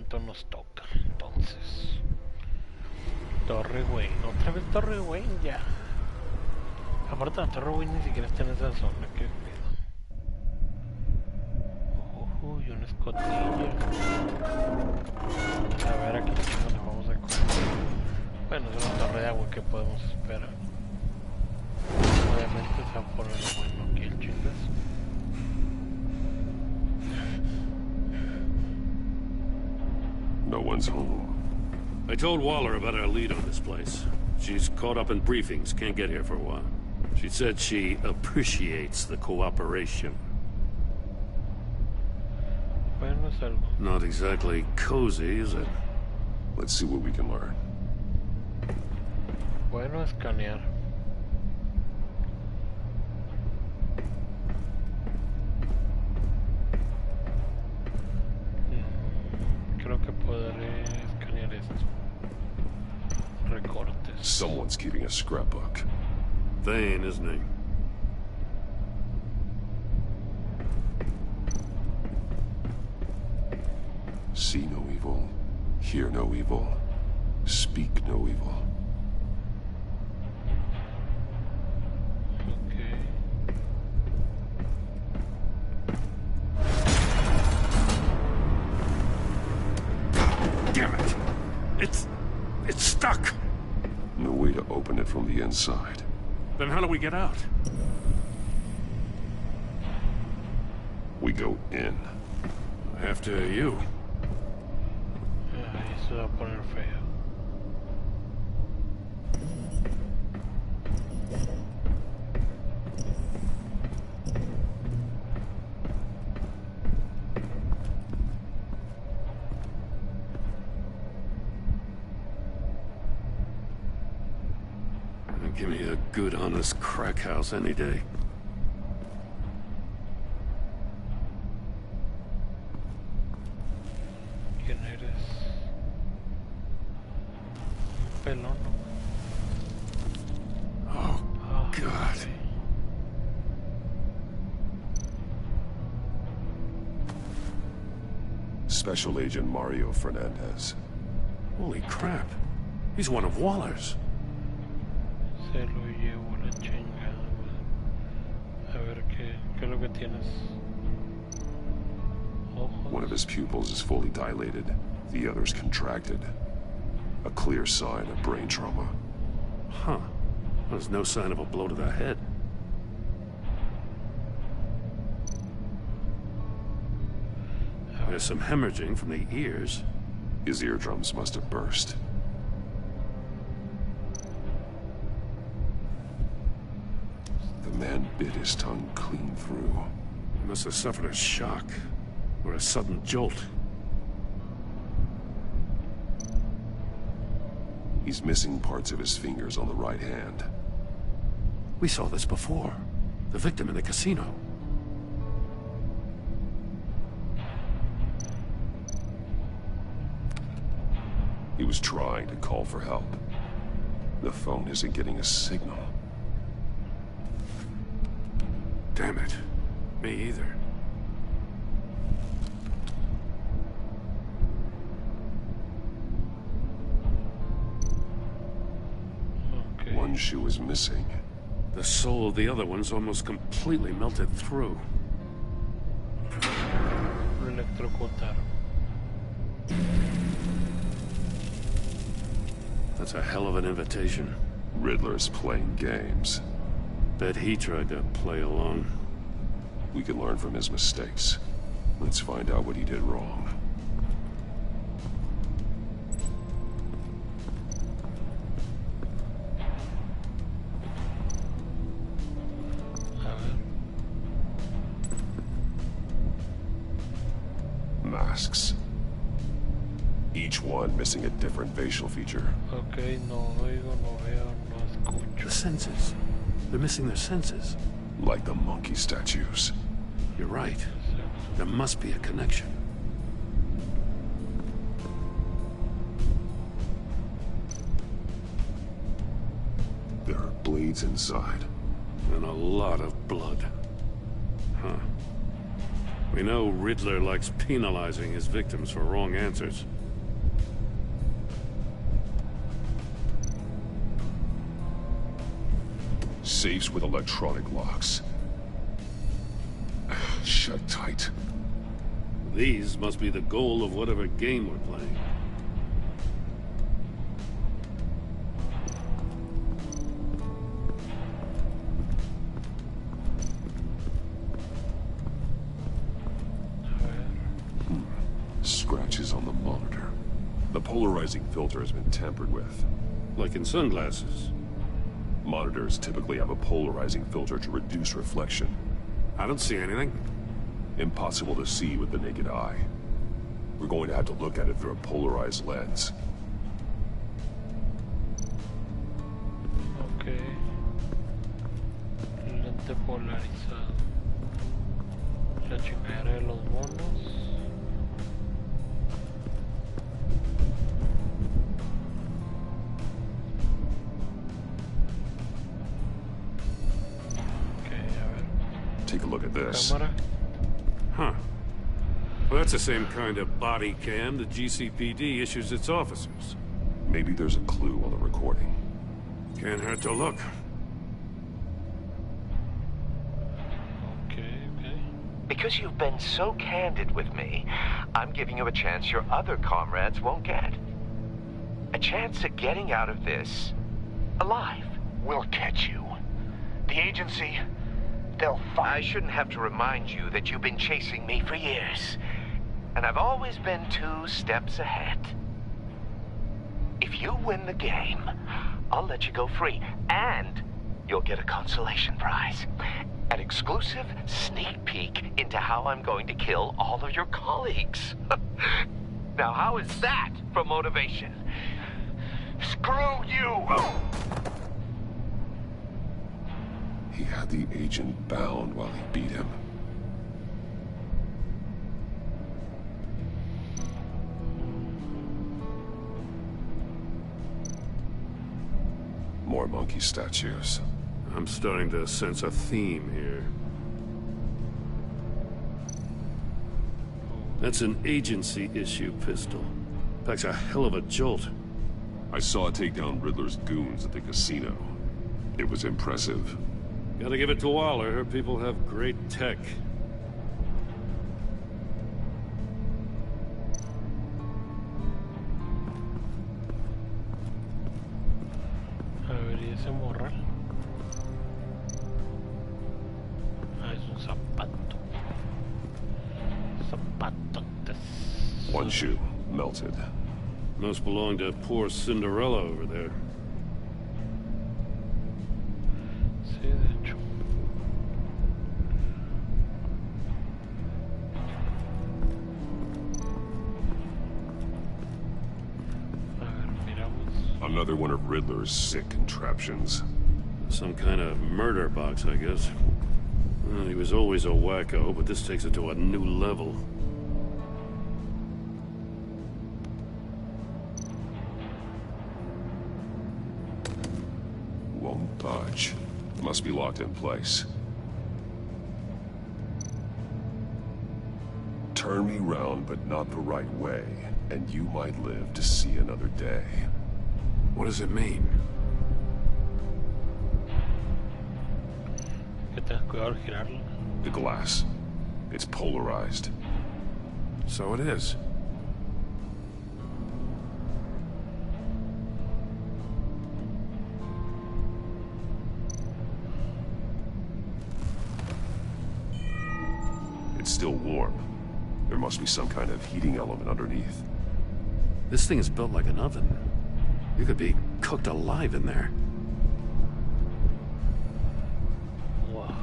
momento nos toca. Entonces, Torre Wayne, otra vez Torre Wayne ya. Aparte la Torre Wayne ni siquiera está en esa zona, qué pedo. Uy, una escotilla. A ver, aquí nos vamos a comer. Bueno, es una torre de agua que podemos esperar. Obviamente se va a poner bueno aquí el chingas. No one's home. I told Waller about our lead on this place. She's caught up in briefings, can't get here for a while. She said she appreciates the cooperation. Bueno, es algo. Not exactly cozy, is it? Let's see what we can learn. Bueno, escanear. Creo que podré escanear esto. Recortes. Someone's keeping a scrapbook. Thane, isn't he? See no evil, hear no evil, speak no evil. Okay. Damn it! It's stuck! No way to open it from the inside. Then how do we get out? We go in. After you. Ahí se va a poner feo. Give me a good, honest crack house any day. ¿Quién eres? Un pelón. Oh, God. Okay. Special Agent Mario Fernandez. Holy crap. He's one of Waller's. Se lo llevo la chingada. A ver, ¿qué es lo que tienes? Ojos. One of his pupils is fully dilated, the other's contracted. A clear sign of brain trauma. Huh. There's no sign of a blow to the head. There's some hemorrhaging from the ears. His eardrums must have burst. The man bit his tongue clean through. He must have suffered a shock, or a sudden jolt. He's missing parts of his fingers on the right hand. We saw this before. The victim in the casino. He was trying to call for help. The phone isn't getting a signal. Damn it. Me either. Okay. One shoe is missing. The sole of the other one's almost completely melted through. Lo electrocutaron. That's a hell of an invitation. Ridler's playing games. Bet he tried to play along. We can learn from his mistakes. Let's find out what he did wrong. A ver. Masks. Each one missing a different facial feature. Ok, no oigo, no veo, no escucho. The senses. They're missing their senses. Like the monkey statues. You're right. There must be a connection. There are blades inside. And a lot of blood. Huh. We know Ridler likes penalizing his victims for wrong answers. Safes with electronic locks. Shut tight. These must be the goal of whatever game we're playing. Scratches on the monitor. The polarizing filter has been tampered with. Like in sunglasses. Monitors typically have a polarizing filter to reduce reflection. I don't see anything. Impossible to see with the naked eye. We're going to have to look at it through a polarized lens. Ok. Lente polarizado. La chingadera de los monos. Take a look at this. Cámara. Huh. Well, that's the same kind of body cam the GCPD issues its officers. Maybe there's a clue on the recording. Can't hurt to look. Okay. Because you've been so candid with me, I'm giving you a chance your other comrades won't get. A chance at getting out of this alive. We'll catch you. The agency, they'll find... I shouldn't have to remind you that you've been chasing me for years. And I've always been 2 steps ahead. If you win the game, I'll let you go free. And you'll get a consolation prize. An exclusive sneak peek into how I'm going to kill all of your colleagues. Now, how is that for motivation? Screw you! He had the agent bound while he beat him. More monkey statues. I'm starting to sense a theme here. That's an agency-issue pistol. Packs a hell of a jolt. I saw it take down Ridler's goons at the casino. It was impressive. Gotta give it to Waller. Her people have great tech. A ver, ¿y ese morral? Ah, es un zapato. Zapatotes. One shoe, melted. Must belong to poor Cinderella over there. Sí, de hecho. A ver, miramos. Another one of Ridler's sick contraptions. Some kind of murder box, I guess. Well, he was always a wacko, but this takes it to a new level. Won't budge. Must be locked in place. Turn me round, but not the right way, and you might live to see another day. What does it mean? Que tengas cuidado al girarlo. The glass. It's polarized. So it is. It's still warm. There must be some kind of heating element underneath. This thing is built like an oven. You could be cooked alive in there. Wow.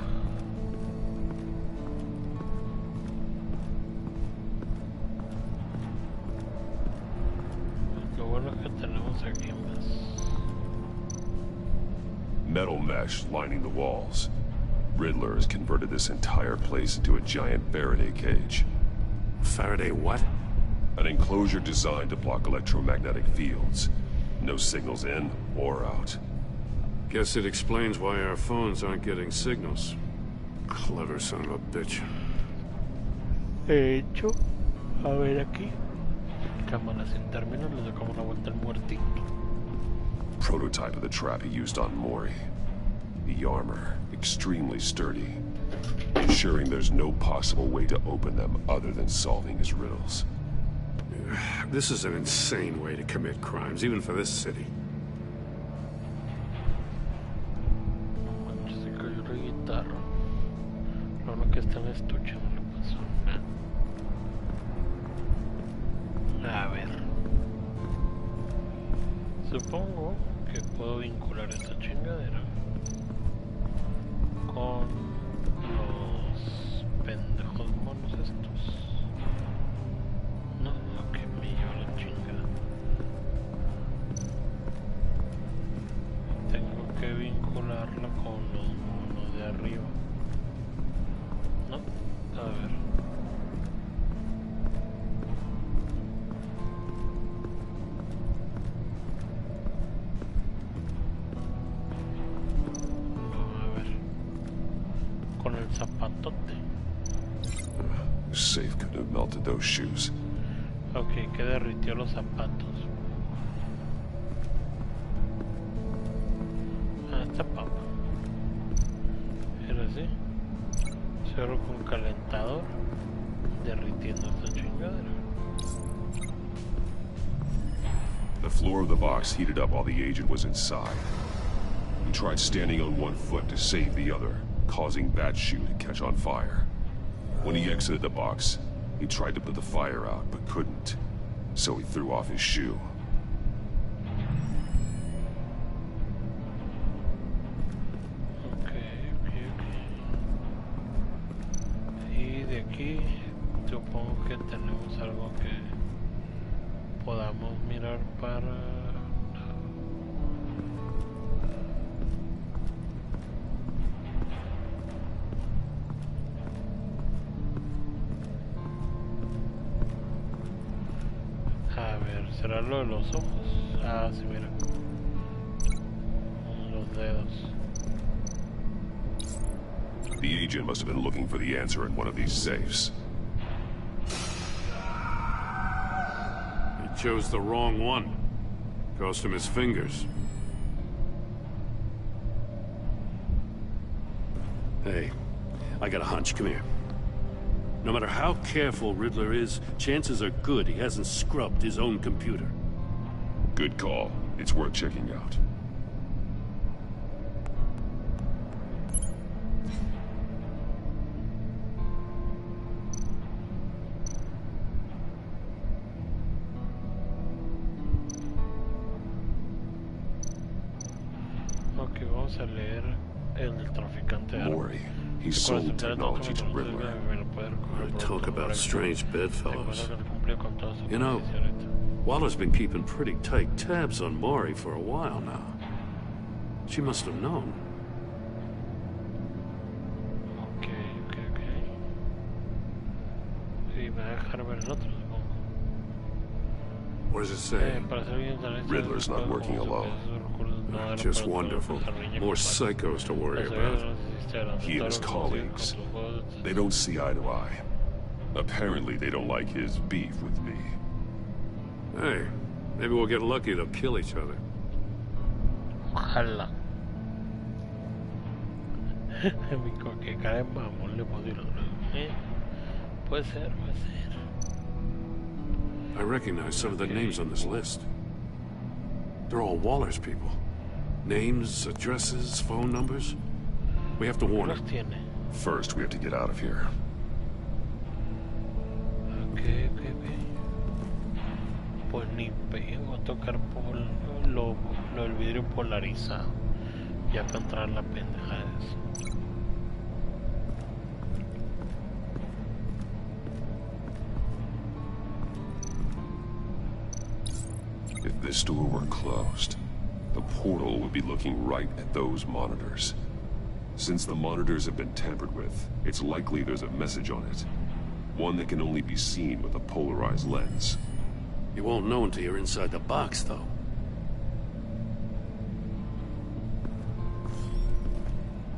Lo bueno es que tenemos aquí más. Metal mesh lining the walls. Ridler has converted this entire place into a giant Faraday cage. Faraday what? An enclosure designed to block electromagnetic fields. No signals in or out. Guess it explains why our phones aren't getting signals. Clever son of a bitch. De hecho, a ver aquí. Cámara sin términos, le tocamos la vuelta al muertito. Prototype of the trap he used on Mori. The armor, extremely sturdy, ensuring there's no possible way to open them other than solving his riddles. This is an insane way to commit crimes, even for this city. Se cayó la guitarra. Lo único que está en el estuche, no le pasó nada. A ver. Supongo que puedo vincular esta chingadera con los pendejos monos estos. No, que me lleva la chingada. Tengo que vincularla con los monos de arriba. No, a ver. Con el zapatote. The safe could have melted those shoes. Ok, que derritió los zapatos. Ah, esta papa. Era así. Cierro con calentador. Derritiendo esta chingadera. The floor of the box heated up while the agent was inside. He tried standing on one foot to save the other, causing that shoe to catch on fire. When he exited the box, he tried to put the fire out, but couldn't, so he threw off his shoe. Y de aquí, supongo que tenemos algo que podamos mirar para... A ver, ¿será lo de los ojos? Ah, sí, mira. Los dedos. The agent must have been looking for the answer in one of these safes. He chose the wrong one. Cost him his fingers. Hey, I got a hunch. Come here. No matter how careful Ridler is, chances are good he hasn't scrubbed his own computer. Good call. It's worth checking out. Ok, vamos a leer el del traficante de armas. Mori. He sold technology to Ridler. Talk about strange bedfellows. You know, Waller's been keeping pretty tight tabs on Mori for a while now. She must have known. Ok. Y me va a dejar ver el otro, supongo. What does it say? Ridler's not working alone. Just wonderful. More psychos to worry about. He and his colleagues, they don't see eye to eye. Apparently they don't like his beef with me. Hey, maybe we'll get lucky they'll kill each other. Ojalá. Que cara de mamón le pusieron. Puede ser. I recognize some of the names on this list. They're all Waller's people. Names, addresses, phone numbers. We have to warn Los him. tiene. First, we have to get out of here. Ok. Pues ni pego a tocar por lo del vidrio polarizado. Ya para entrar la pendeja de eso. If this door were closed, the portal would be looking right at those monitors. Since the monitors have been tampered with, it's likely there's a message on it. One that can only be seen with a polarized lens. You won't know until you're inside the box, though.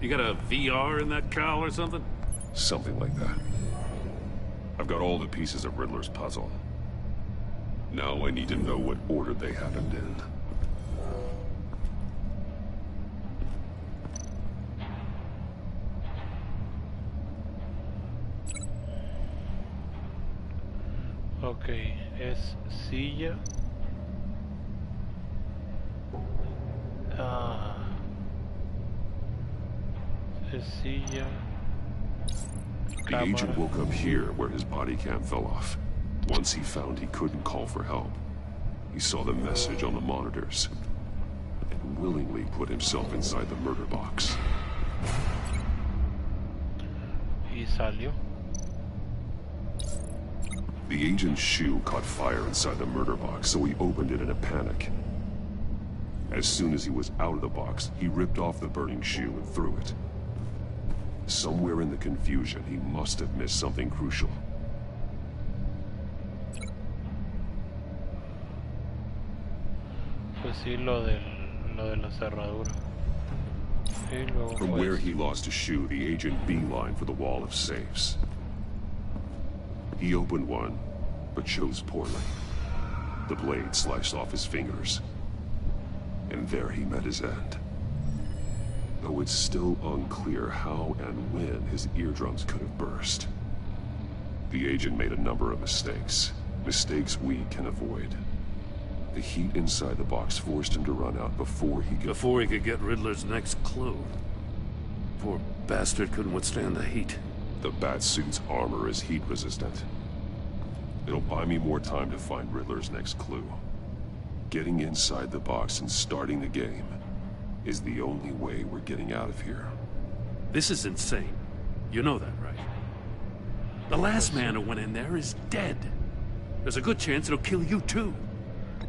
You got a VR in that cowl or something? Something like that. I've got all the pieces of Ridler's puzzle. Now I need to know what order they happened in. Ok, es silla. Ah, es silla. The agent woke up here where his body cam fell off. Once he found he couldn't call for help, he saw the message on the monitors and willingly put himself inside the murder box. Y salió. The agent's shoe caught fire inside the murder box, so he opened it in a panic. As soon as he was out of the box, he ripped off the burning shoe and threw it. Somewhere in the confusion, he must have missed something crucial. Pues sí, lo de la cerradura. Sí, luego From fue where eso. he lost a shoe, the agent beelined for the wall of safes. He opened one, but chose poorly. The blade sliced off his fingers. And there he met his end. Though it's still unclear how and when his eardrums could have burst. The agent made a number of mistakes. Mistakes we can avoid. The heat inside the box forced him to run out before he could get Ridler's next clue. Poor bastard couldn't withstand the heat. The Batsuit's armor is heat resistant. It'll buy me more time to find Ridler's next clue. Getting inside the box and starting the game is the only way we're getting out of here. This is insane. You know that, right? The last man who went in there is dead. There's a good chance it'll kill you too.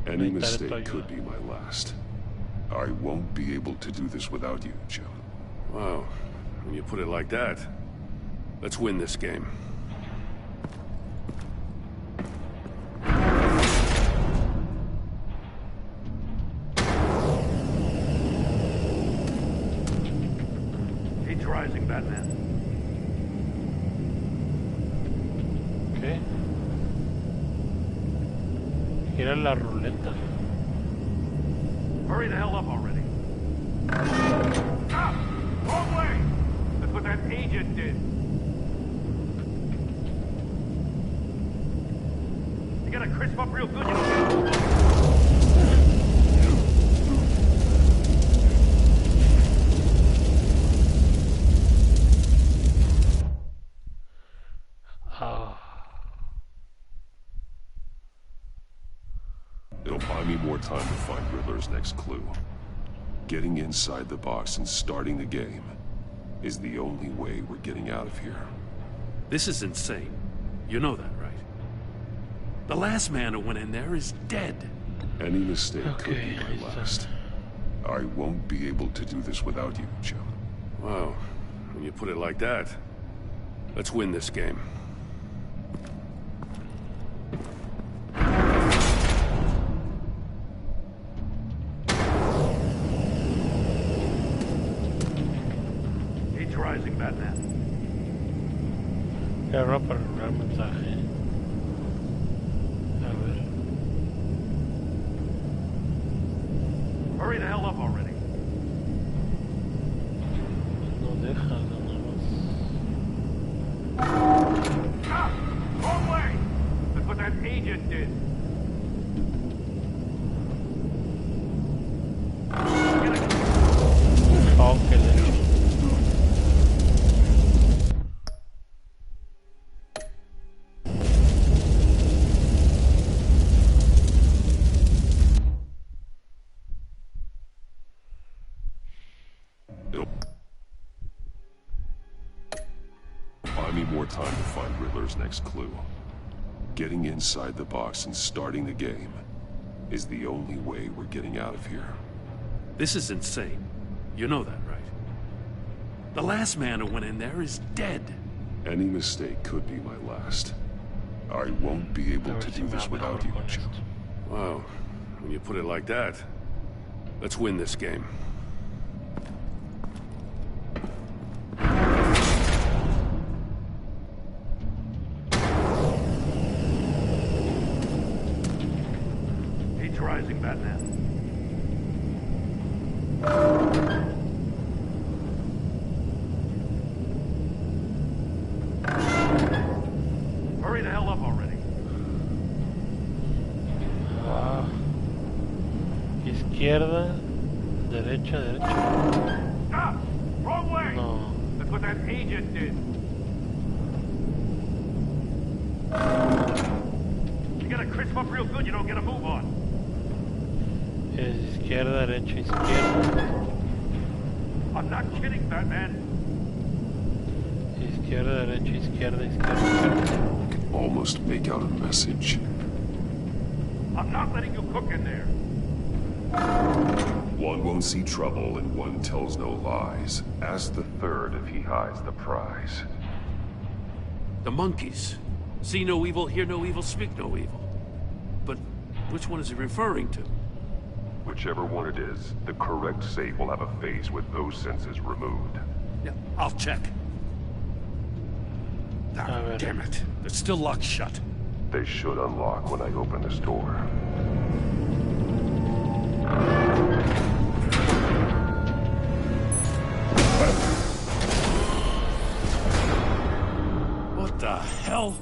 Any mistake could be my last. I won't be able to do this without you, Joe. Wow. When you put it like that, let's win this game. He's rising, Batman. ¿Qué? Gira la ruleta. Hurry the hell up already. Stop! Wrong way! That's what that agent did. You gotta crisp up real good, you know? Ah, It'll buy me more time to find Ridler's next clue. Getting inside the box and starting the game is the only way we're getting out of here. This is insane. You know that, right? The last man who went in there is dead. Any mistake could Okay, be my listo. last. I won't be able to do this without you, Joe. Wow. When you put it like that, let's win this game. He's rising, Batman. agarra para lograr mensaje. A ver. Hurry the hell up already. No deja, nada más. Stop! Wrong way! That's what that agent did. Oh, qué leche. It'll buy me more time to find Ridler's next clue. Getting inside the box and starting the game is the only way we're getting out of here. This is insane. You know that, right? The last man who went in there is dead. Any mistake could be my last. I won't be able to do this without you, Joe. Wow. When you put it like that, let's win this game. He's rising, Batman. Hurry the hell up already. izquierda, derecha, derecha. Stop! Wrong way! No. That's what that agent did. You gotta crisp up real good, you don't get a move on. Es izquierda, derecha, izquierda. I'm not kidding, Batman. Izquierda, derecha, izquierda, izquierda, izquierda. I can almost make out a message. I'm not letting you cook in there. One won't see trouble and one tells no lies. Ask the third if he hides the prize. The monkeys. See no evil, hear no evil, speak no evil. But which one is he referring to? Whichever one it is, the correct safe will have a face with those senses removed. Yeah, I'll check. Ah, damn it. They're still locked shut. They should unlock when I open this door. What the hell?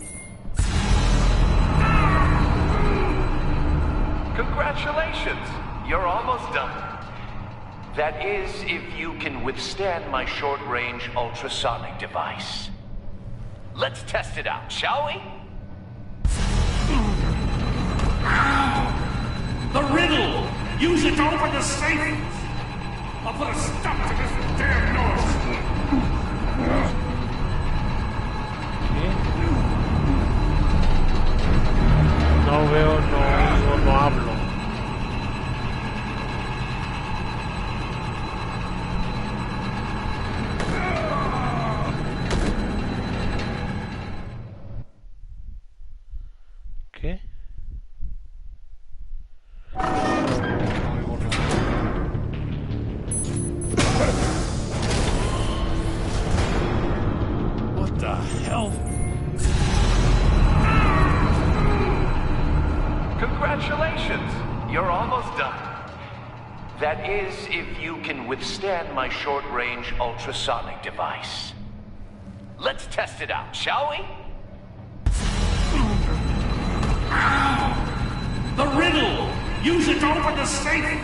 Congratulations! You're almost done. That is, if you can withstand my short-range ultrasonic device. Let's test it out, shall we? The riddle! Use it to open the safe! I'll put a stop to this damn noise! No veo, no oigo, no hablo. ¿Qué? No oigo nada. What the hell? Congratulations! You're almost done. That is, if you can withstand my short-range ultrasonic device. Let's test it out, shall we? The riddle! Use it to open the safe!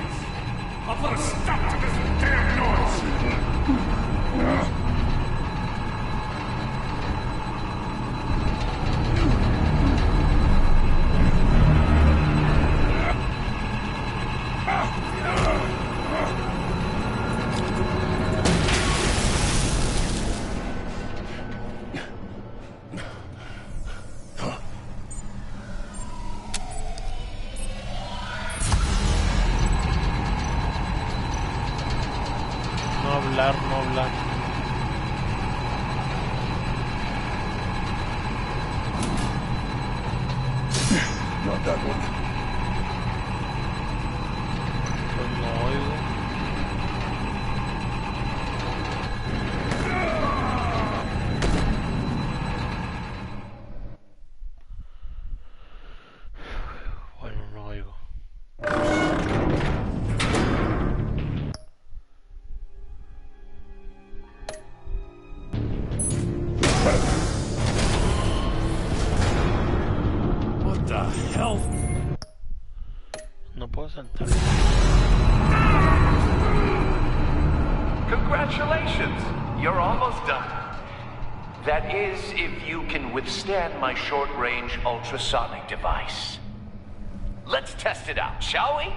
I'll put a stop to this damn noise! No hablar, no hablar. Not that one. Pues no oigo. Bueno, no oigo. What the hell? No puedo saltar. Congratulations! You're almost done. That is, if you can withstand my short-range ultrasonic device. Let's test it out, shall we?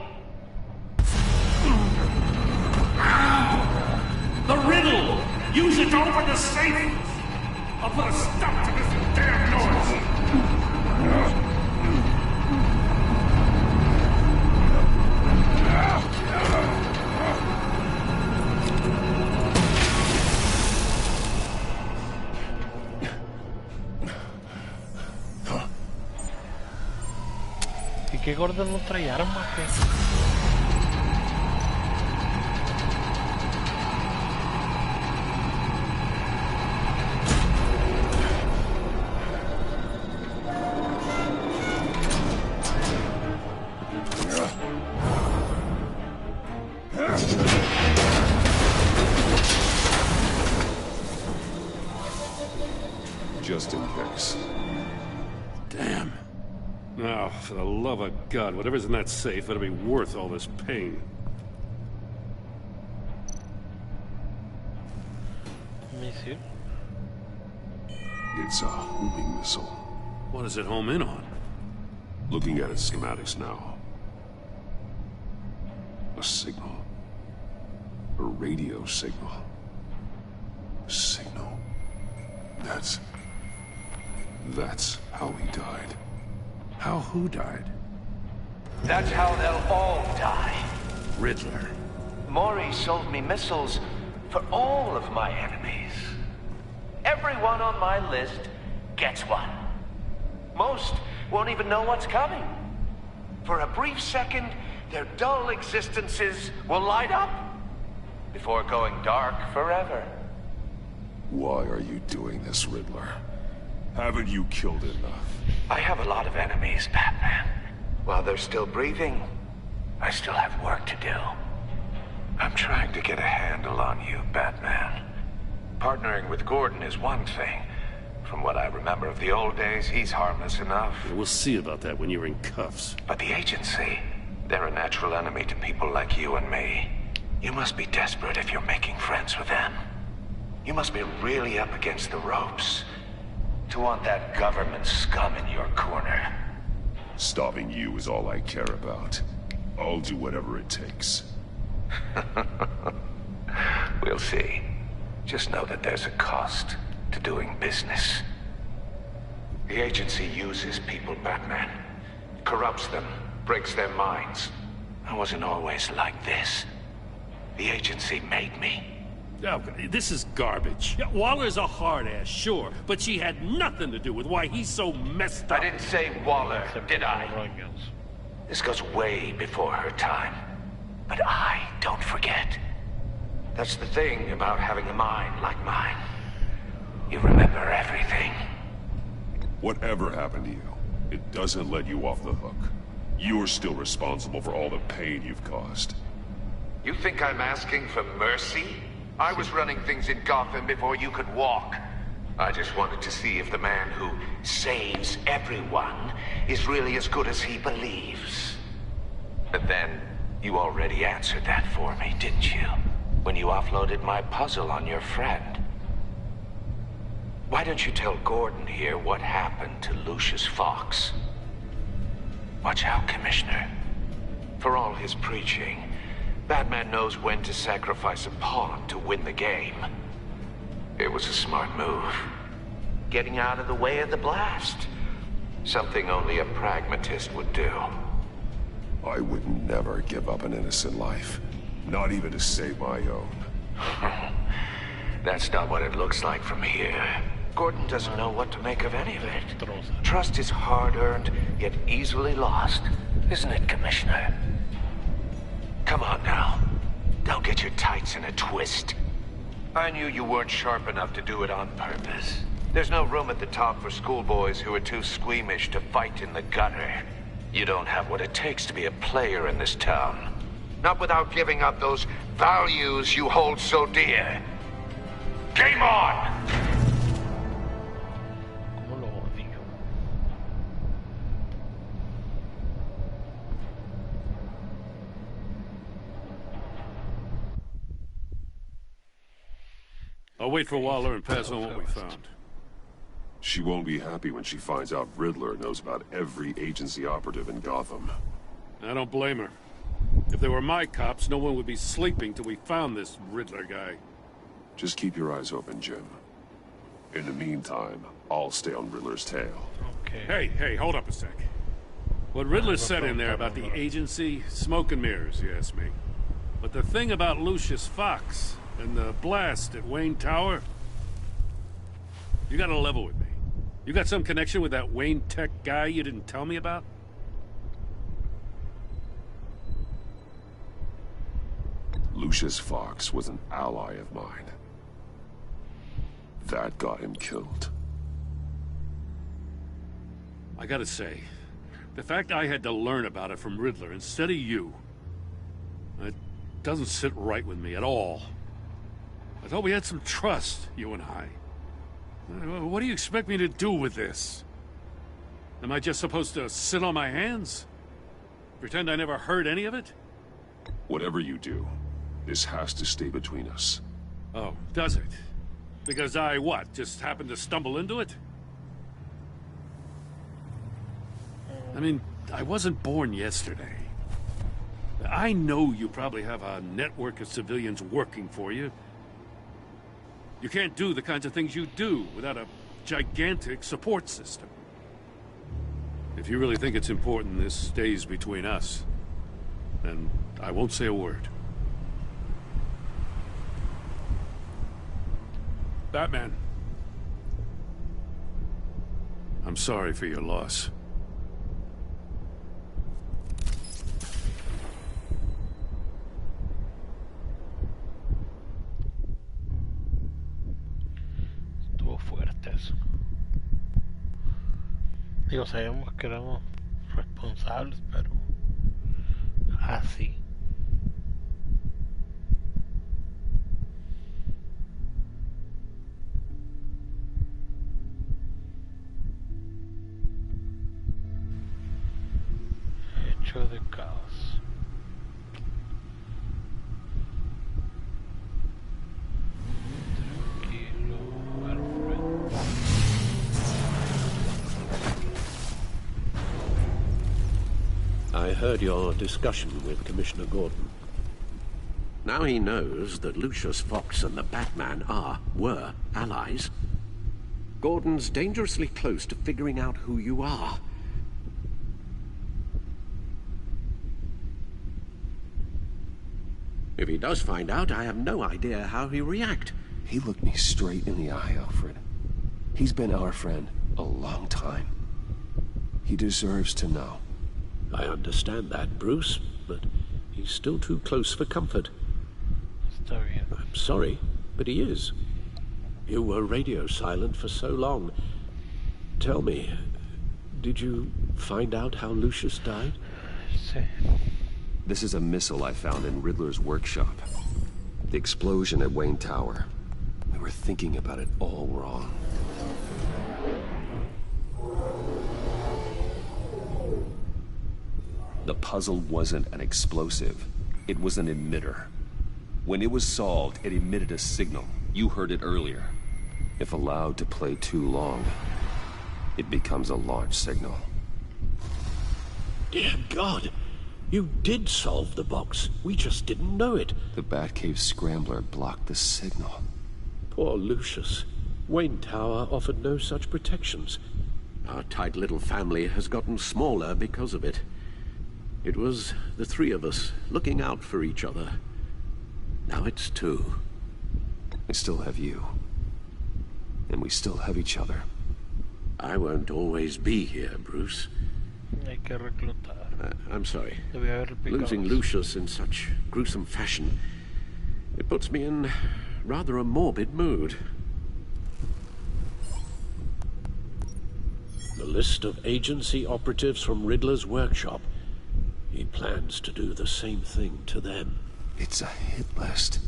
The riddle! Use it to open the safe! I'll put a stop to this damn noise! ¿Y qué gordo no trae arma? ¿Qué? Just in case. Damn. Oh, for the love of God, whatever's in that safe, it'll be worth all this pain. Missile. It's a homing missile. What does it home in on? Looking at its schematics now. A signal. A radio signal. Signal. That's how he died. How who died? That's how they'll all die. Ridler. Maury sold me missiles for all of my enemies. Everyone on my list gets one. Most won't even know what's coming. For a brief second, their dull existences will light up before going dark forever. Why are you doing this, Ridler? Haven't you killed enough? I have a lot of enemies, Batman. While they're still breathing, I still have work to do. I'm trying to get a handle on you, Batman. Partnering with Gordon is one thing. From what I remember of the old days, he's harmless enough. We'll see about that when you're in cuffs. But the agency, they're a natural enemy to people like you and me. You must be desperate if you're making friends with them. You must be really up against the ropes to want that government scum in your corner. Stopping you is all I care about. I'll do whatever it takes. We'll see. Just know that there's a cost to doing business. The agency uses people, Batman. Corrupts them, breaks their minds. I wasn't always like this. The agency made me. Oh, this is garbage. Yeah, Waller's a hard ass, sure, but she had nothing to do with why he's so messed up. I didn't say Waller, did I? This goes way before her time. But I don't forget. That's the thing about having a mind like mine. You remember everything. Whatever happened to you, it doesn't let you off the hook. You're still responsible for all the pain you've caused. You think I'm asking for mercy? I was running things in Gotham before you could walk. I just wanted to see if the man who saves everyone is really as good as he believes. But then, you already answered that for me, didn't you? When you offloaded my puzzle on your friend. Why don't you tell Gordon here what happened to Lucius Fox? Watch out, Commissioner. For all his preaching, Batman knows when to sacrifice a pawn to win the game. It was a smart move. Getting out of the way of the blast. Something only a pragmatist would do. I would never give up an innocent life. Not even to save my own. That's not what it looks like from here. Gordon doesn't know what to make of any of it. Trust is hard-earned, yet easily lost. Isn't it, Commissioner? Come on now. Don't get your tights in a twist. I knew you weren't sharp enough to do it on purpose. There's no room at the top for schoolboys who are too squeamish to fight in the gutter. You don't have what it takes to be a player in this town. Not without giving up those values you hold so dear. Game on! ¿Cómo lo odio? I'll wait for Waller and pass on what we found. She won't be happy when she finds out Ridler knows about every agency operative in Gotham. I don't blame her. If they were my cops, no one would be sleeping till we found this Ridler guy. Just keep your eyes open, Jim. In the meantime, I'll stay on Riddler's tail. Okay. Hey, hold up a sec. What Ridler said in there about the agency, smoke and mirrors, you ask me. But the thing about Lucius Fox and the blast at Wayne Tower, you gotta level with me. You got some connection with that Wayne Tech guy you didn't tell me about? Lucius Fox was an ally of mine. That got him killed. I gotta say, the fact I had to learn about it from Ridler instead of you, it doesn't sit right with me at all. I thought we had some trust, you and I. What do you expect me to do with this? Am I just supposed to sit on my hands? Pretend I never heard any of it? Whatever you do, this has to stay between us. Oh, does it? Because I, what, just happened to stumble into it? I mean, I wasn't born yesterday. I know you probably have a network of civilians working for you. You can't do the kinds of things you do without a gigantic support system. If you really think it's important this stays between us, then I won't say a word. Batman. I'm sorry for your loss. Estuvo fuerte eso. Digo, sabemos que éramos responsables, pero así. Hecho de caos. Tranquilo, Alfred. I heard your discussion with Commissioner Gordon. Now he knows that Lucius Fox and the Batman were allies. Gordon's dangerously close to figuring out who you are. If he does find out, I have no idea how he'll react. He looked me straight in the eye, Alfred. He's been our friend a long time. He deserves to know. I understand that, Bruce, but he's still too close for comfort. Está bien. I'm sorry, but he is. You were radio silent for so long. Tell me, did you find out how Lucius died? Sí. This is a missile I found in Ridler's workshop. The explosion at Wayne Tower. We were thinking about it all wrong. The puzzle wasn't an explosive. It was an emitter. When it was solved, it emitted a signal. You heard it earlier. If allowed to play too long, it becomes a launch signal. Dear God! You did solve the box. We just didn't know it. The Batcave scrambler blocked the signal. Poor Lucius. Wayne Tower offered no such protections. Our tight little family has gotten smaller because of it. It was the three of us looking out for each other. Now it's two. I still have you. And we still have each other. I won't always be here, Bruce. Hay que reclutar. I'm sorry. Debí haber picado. Losing Lucius in such gruesome fashion, it puts me in rather a morbid mood. The list of agency operatives from Ridler's workshop. He plans to do the same thing to them. It's a hit list.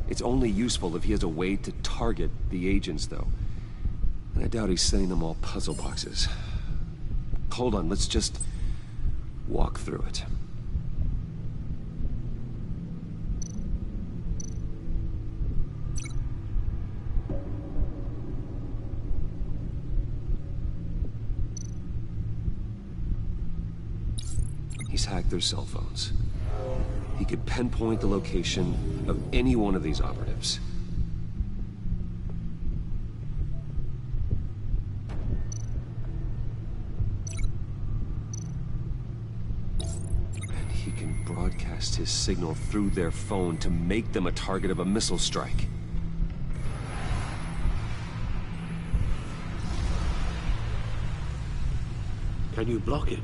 It's only useful if he has a way to target the agents, though. And I doubt he's sending them all puzzle boxes. Hold on, let's just walk through it. He's hacked their cell phones. He could pinpoint the location of any one of these operatives. And he can broadcast his signal through their phone to make them a target of a missile strike. Can you block it?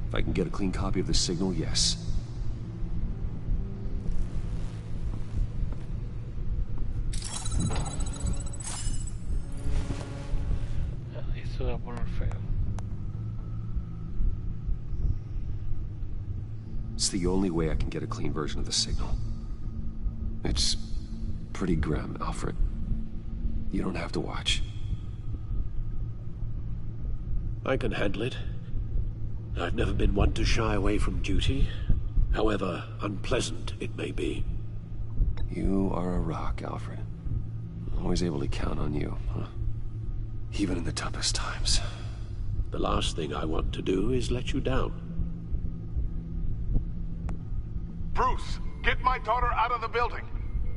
If I can get a clean copy of the signal, yes. Esto va a poner feo. It's the only way I can get a clean version of the signal. It's pretty grim, Alfred. You don't have to watch. I can handle it. I've never been one to shy away from duty, however unpleasant it may be. You are a rock, Alfred. Always able to count on you, huh? Even in the toughest times. The last thing I want to do is let you down. Bruce, get my daughter out of the building.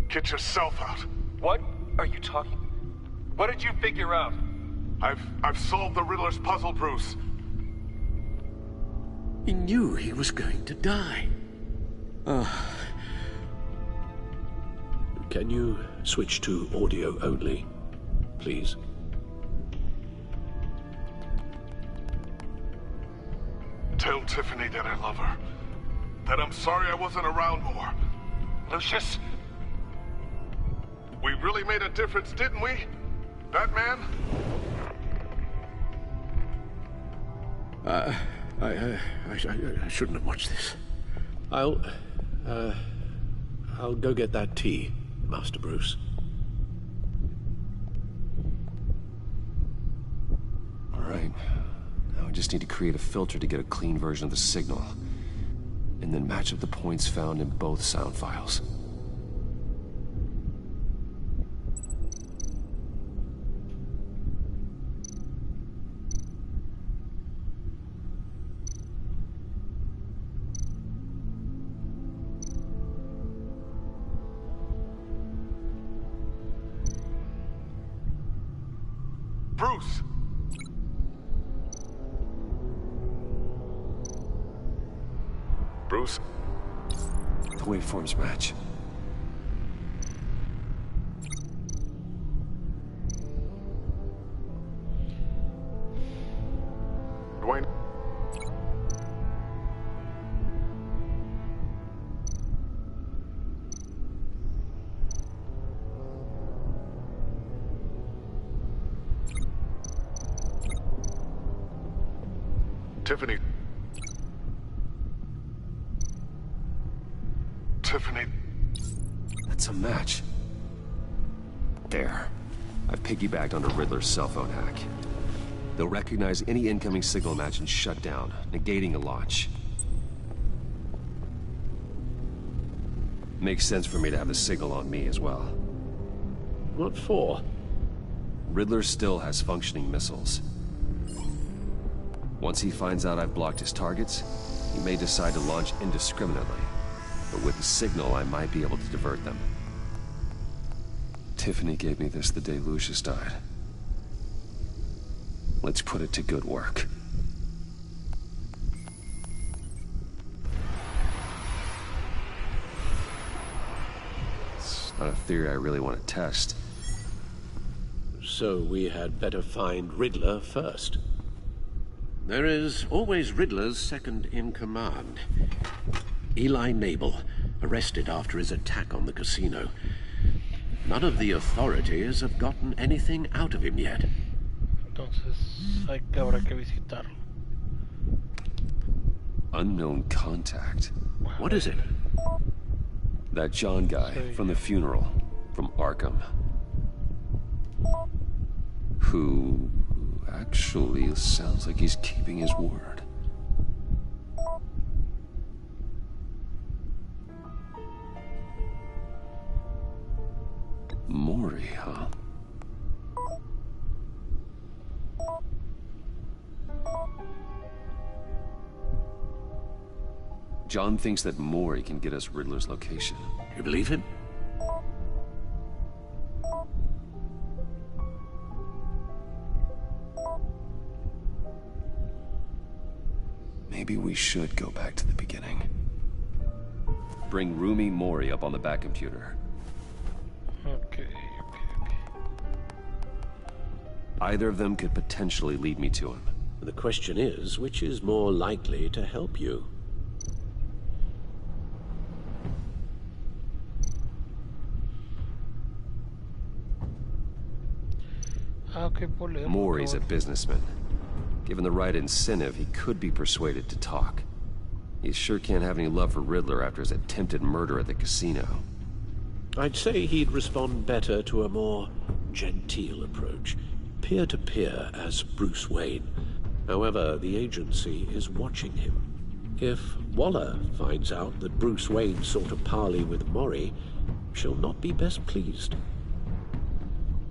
Get yourself out. What are you talking? What did you figure out? I've solved the Riddler's puzzle, Bruce. He knew he was going to die. Can you switch to audio only, please? Tell Tiffany that I love her. That I'm sorry I wasn't around more. Lucius? We really made a difference, didn't we? Batman? I shouldn't have watched this. I'll go get that tea, Master Bruce. All right. Now I just need to create a filter to get a clean version of the signal. And then match up the points found in both sound files. Bruce! Bruce? The waveforms match. Dwayne? Tiffany. Tiffany. That's a match. There. I've piggybacked onto Ridler's cell phone hack. They'll recognize any incoming signal match and shut down, negating a launch. Makes sense for me to have the signal on me as well. What for? Ridler still has functioning missiles. Once he finds out I've blocked his targets, he may decide to launch indiscriminately. But with the signal, I might be able to divert them. Tiffany gave me this the day Lucius died. Let's put it to good work. It's not a theory I really want to test. So we had better find Ridler first. There is always Ridler's second in command. Eli Nabel, arrested after his attack on the casino. None of the authorities have gotten anything out of him yet. Entonces habrá que visitarlo. Unknown contact. What is it? That John guy from the funeral, from Arkham. Who actually sounds like he's keeping his word. Mori, huh? John thinks that Mori can get us Riddler's location. You believe him? Maybe we should go back to the beginning. Bring Rumi Mori up on the back computer. Okay. Either of them could potentially lead me to him. The question is, which is more likely to help you? Mori's a businessman. Given the right incentive, he could be persuaded to talk. He sure can't have any love for Ridler after his attempted murder at the casino. I'd say he'd respond better to a more genteel approach. Peer-to-peer as Bruce Wayne. However, the agency is watching him. If Waller finds out that Bruce Wayne sought a parley with Mori, she'll not be best pleased.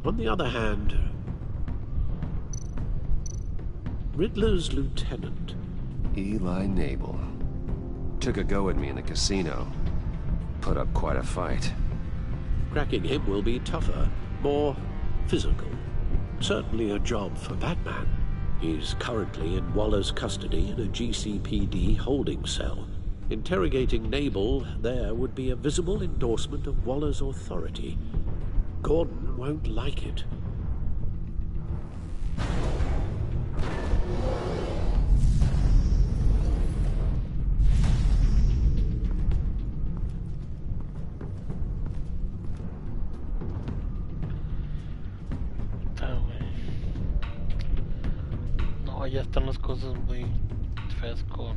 On the other hand, Ridler's lieutenant, Eli Nabel. Took a go at me in the casino. Put up quite a fight. cracking him will be tougher, more physical. Certainly a job for Batman. He's currently in Waller's custody in a GCPD holding cell. Interrogating Nabel there would be a visible endorsement of Waller's authority. Gordon won't like it. No, ya están las cosas muy feas con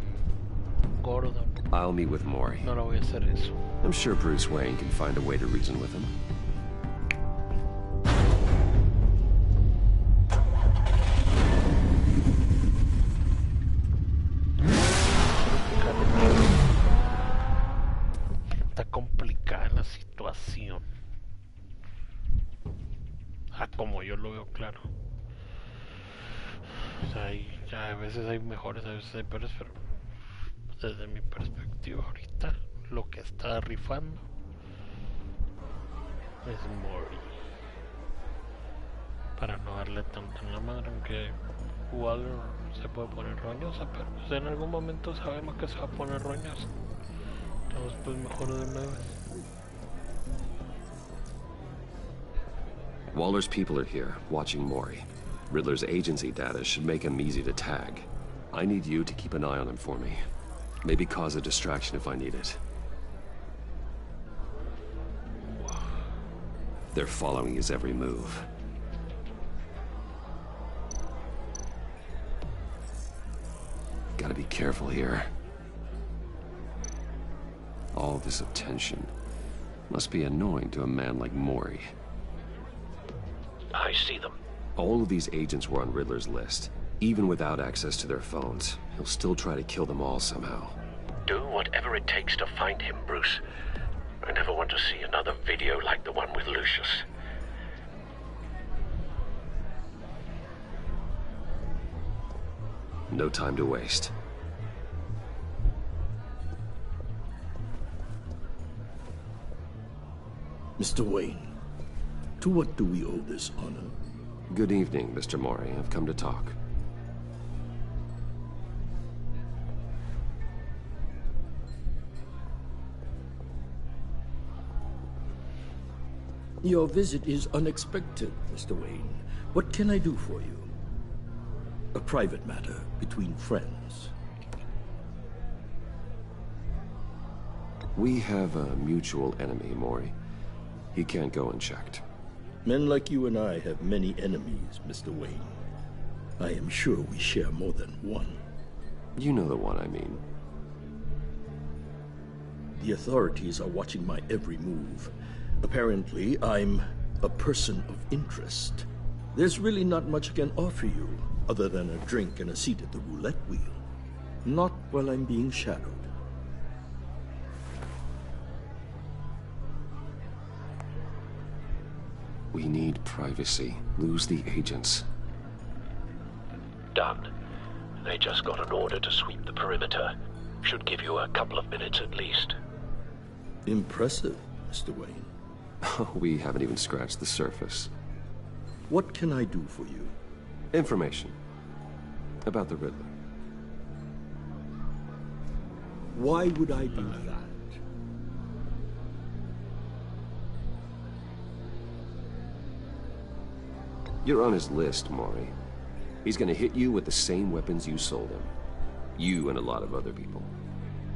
Gordon. I'll meet with Maury. No le voy a hacer eso. I'm sure Bruce Wayne can find a way to reason with him. Está complicada la situación. Como yo lo veo claro. O sea, ya a veces hay mejores, a veces hay peores, pero desde mi perspectiva ahorita, lo que está rifando es Maury. Para no darle tanto en la madre, aunque Waller se puede poner roñosa, pero pues en algún momento sabemos que se va a poner roñosa. Entonces pues mejor de una vez. Waller's people are here, watching Maury. Ridler's agency data should make him easy to tag. I need you to keep an eye on him for me. Maybe cause a distraction if I need it. They're following his every move. Gotta be careful here. All this attention must be annoying to a man like Maury. I see them. All of these agents were on Ridler's list. Even without access to their phones, he'll still try to kill them all somehow. Do whatever it takes to find him, Bruce. I never want to see another video like the one with Lucius. No time to waste. Mr. Wayne, to what do we owe this honor? Good evening, Mr. Maury. I've come to talk. Your visit is unexpected, Mr. Wayne. What can I do for you? A private matter between friends. We have a mutual enemy, Maury. He can't go unchecked. Men like you and I have many enemies, Mr. Wayne. I am sure we share more than one. You know the one I mean. The authorities are watching my every move. Apparently, I'm a person of interest. There's really not much I can offer you, other than a drink and a seat at the roulette wheel. Not while I'm being shadowed. We need privacy. Lose the agents. Done. They just got an order to sweep the perimeter. Should give you a couple of minutes at least. Impressive, Mr. Wayne. We haven't even scratched the surface. What can I do for you? Information. About the Ridler. Why would I do that? You're on his list, Maury. He's gonna hit you with the same weapons you sold him. You and a lot of other people.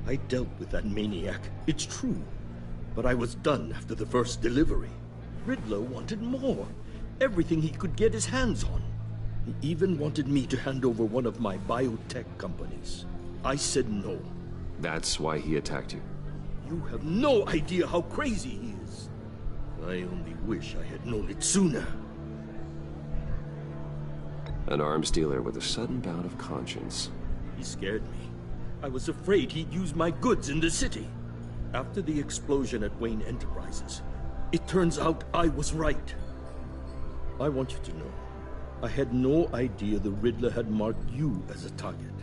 I dealt with that maniac, it's true. But I was done after the first delivery. Ridler wanted more. Everything he could get his hands on. He even wanted me to hand over one of my biotech companies. I said no. That's why he attacked you. You have no idea how crazy he is. I only wish I had known it sooner. An arms dealer with a sudden bout of conscience. He scared me. I was afraid he'd use my goods in the city. After the explosion at Wayne Enterprises, it turns out I was right. I want you to know, I had no idea the Ridler had marked you as a target.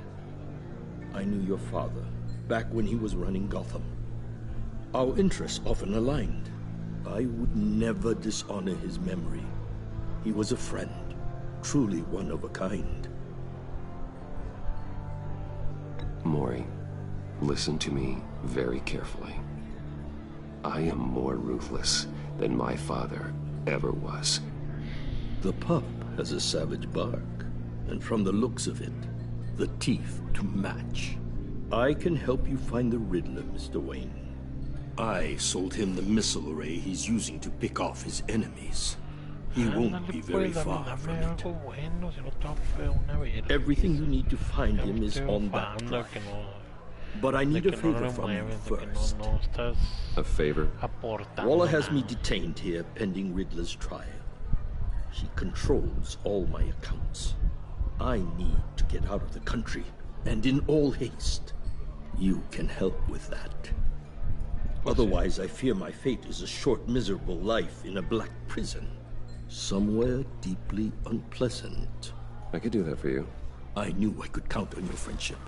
I knew your father back when he was running Gotham. Our interests often aligned. I would never dishonor his memory. He was a friend, truly one of a kind. Maury, listen to me very carefully. I am more ruthless than my father ever was. The pup has a savage bark, and from the looks of it, the teeth to match. I can help you find the Ridler, Mr. Wayne. I sold him the missile array he's using to pick off his enemies. He won't be very far from it. Everything you need to find him is on that drive. But I need a favor from you first. A favor? Waller has me detained here pending Ridler's trial. He controls all my accounts. I need to get out of the country, and in all haste. You can help with that. Otherwise, I fear my fate is a short, miserable life in a black prison. Somewhere deeply unpleasant. I could do that for you. I knew I could count on your friendship.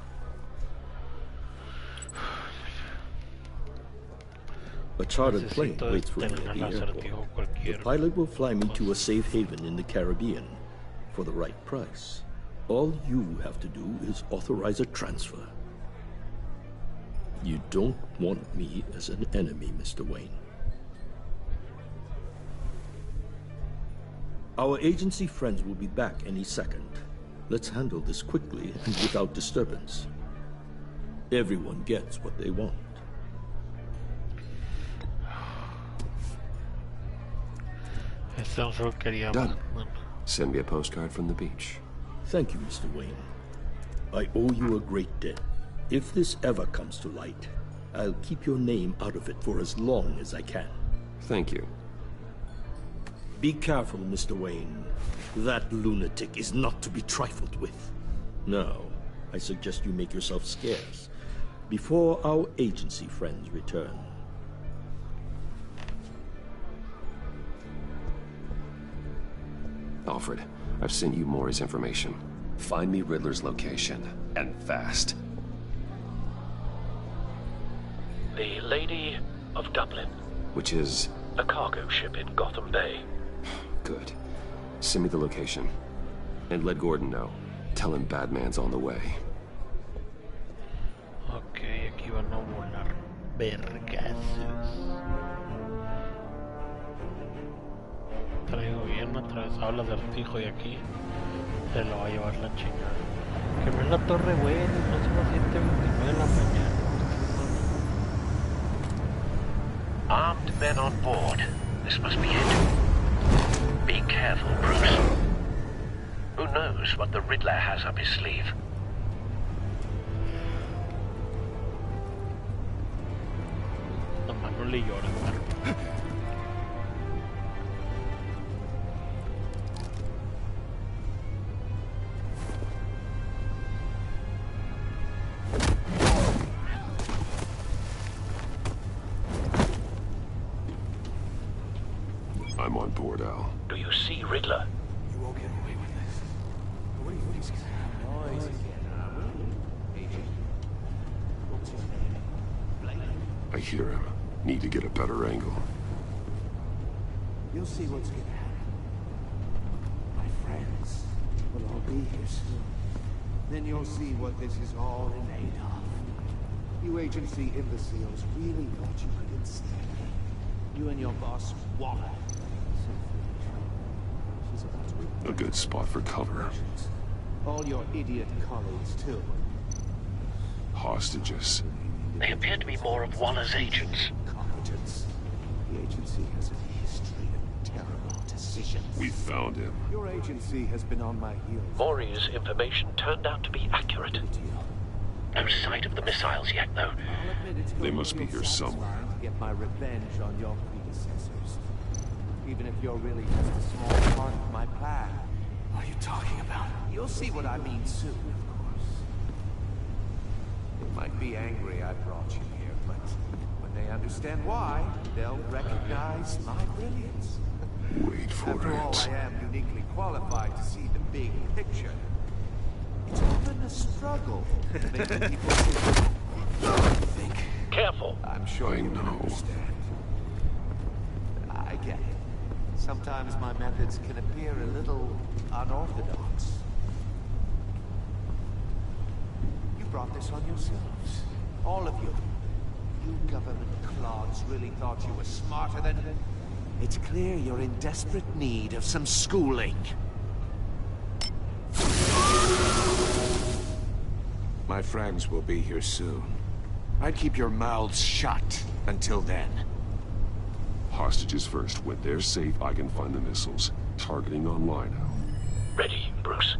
A chartered plane waits for me at the airport. The pilot will fly me to a safe haven in the Caribbean for the right price. All you have to do is authorize a transfer. You don't want me as an enemy, Mr. Wayne. Our agency friends will be back any second. Let's handle this quickly and without disturbance. Everyone gets what they want. Done. Send me a postcard from the beach. Thank you, Mr. Wayne. I owe you a great debt. If this ever comes to light, I'll keep your name out of it for as long as I can. Thank you. Be careful, Mr. Wayne. That lunatic is not to be trifled with. Now, I suggest you make yourself scarce before our agency friends return. Alfred, I've sent you Maury's information. Find me Ridler's location, and fast. The Lady of Dublin. Which is? A cargo ship in Gotham Bay. Good. Send me the location. And let Gordon know. Tell him Batman's on the way. Ok, aquí van a volar vergazos. Traigo bien atravesado el acertijo y aquí se lo va a llevar la chingada. Que no es la torre, güey, no son las 7:29 de la mañana. Armed men on board. This must be it. Be careful, Bruce. Who knows what the Ridler has up his sleeve? Nomás no le llores, perro. I'm on board, Al. Do you see Ridler? You won't get away with this. What are you saying? Noise again. I hear him. Need to get a better angle. You'll see what's gonna happen. My friends will all be here soon. Then you'll see what this is all in aid of. You agency imbeciles really thought you could ensnare me. You and your boss, Waller. A good spot for cover. All your idiot colleagues, too. Hostages. They appear to be more of Waller's agents. Competence. The agency has a history of terrible decisions. We found him. Your agency has been on my heels. Maury's information turned out to be accurate. No sight of the missiles yet, though. I'll admit it's They going must to be feel here somewhere. satisfying to get my revenge on your predecessors. Even if you're really just a small part of my plan. What are you talking about? You'll see what I mean soon, of course. They might be angry I brought you here, but when they understand why, they'll recognize my brilliance. Wait for After all, Correct. I am uniquely qualified to see the big picture. It's often a struggle making people think. Careful. I'm sure I you can know. understand. I get it. Sometimes my methods can appear a little unorthodox. You brought this on yourselves. All of you. You government clods really thought you were smarter than... It's clear you're in desperate need of some schooling. My friends will be here soon. I'd keep your mouths shut until then. Hostages first. When they're safe, I can find the missiles. Targeting online now. Ready, Bruce.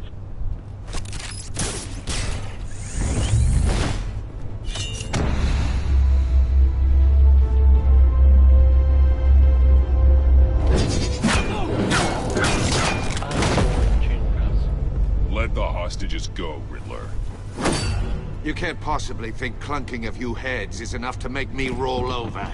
Let the hostages go, Ridler. You can't possibly think clunking a few heads is enough to make me roll over.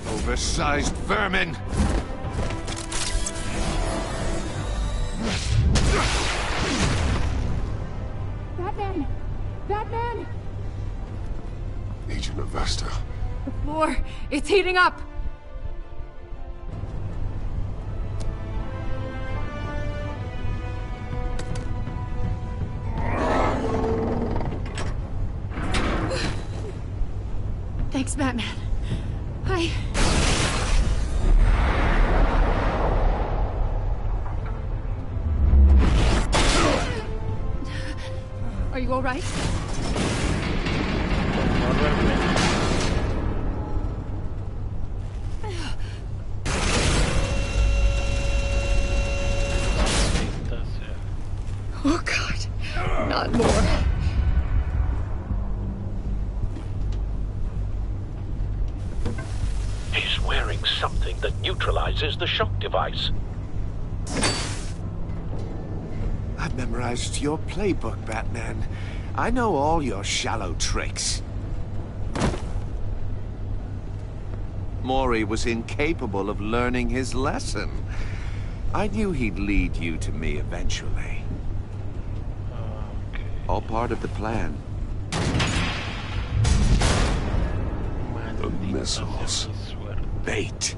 Oversized vermin! Batman! Batman! Agent Avesta. The floor, it's heating up! Thanks, Batman. Are you all right? Oh, God. Not more. He's wearing something that neutralizes the shock device. I've memorized your playbook, Batman. I know all your shallow tricks. Mori was incapable of learning his lesson. I knew he'd lead you to me eventually. Okay. All part of the plan. The missiles. Bait.